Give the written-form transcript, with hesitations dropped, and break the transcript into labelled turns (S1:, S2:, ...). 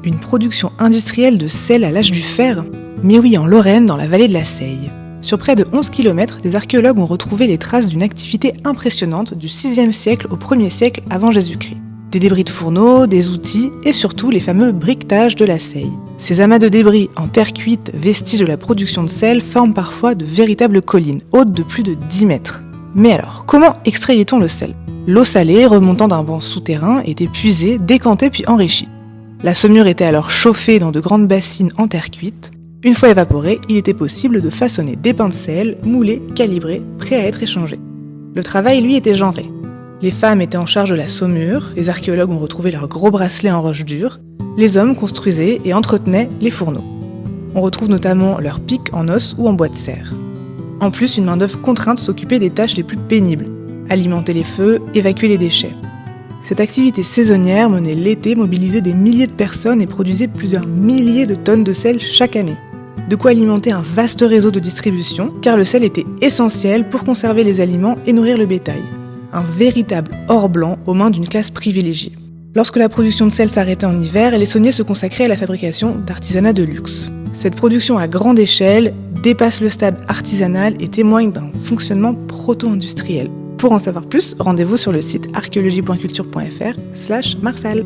S1: Une production industrielle de sel à l'âge du fer ? Mais oui, en Lorraine, dans la vallée de la Seille. Sur près de 11 km, des archéologues ont retrouvé les traces d'une activité impressionnante du 6e siècle au 1er siècle avant Jésus-Christ. Des débris de fourneaux, des outils et surtout les fameux briquetages de la Seille. Ces amas de débris en terre cuite, vestiges de la production de sel, forment parfois de véritables collines, hautes de plus de 10 mètres. Mais alors, comment extrayait-on le sel ? L'eau salée, remontant d'un banc souterrain, était puisée, décantée puis enrichie. La saumure était alors chauffée dans de grandes bassines en terre cuite. Une fois évaporée, il était possible de façonner des pains de sel, moulés, calibrés, prêts à être échangés. Le travail, lui, était genré. Les femmes étaient en charge de la saumure, les archéologues ont retrouvé leurs gros bracelets en roche dure, les hommes construisaient et entretenaient les fourneaux. On retrouve notamment leurs pics en os ou en bois de serre. En plus, une main-d'œuvre contrainte s'occupait des tâches les plus pénibles, alimenter les feux, évacuer les déchets. Cette activité saisonnière menée l'été mobilisait des milliers de personnes et produisait plusieurs milliers de tonnes de sel chaque année. De quoi alimenter un vaste réseau de distribution, car le sel était essentiel pour conserver les aliments et nourrir le bétail. Un véritable or blanc aux mains d'une classe privilégiée. Lorsque la production de sel s'arrêtait en hiver, les sauniers se consacraient à la fabrication d'artisanat de luxe. Cette production à grande échelle dépasse le stade artisanal et témoigne d'un fonctionnement proto-industriel. Pour en savoir plus, rendez-vous sur le site archéologie.culture.fr/Marsal.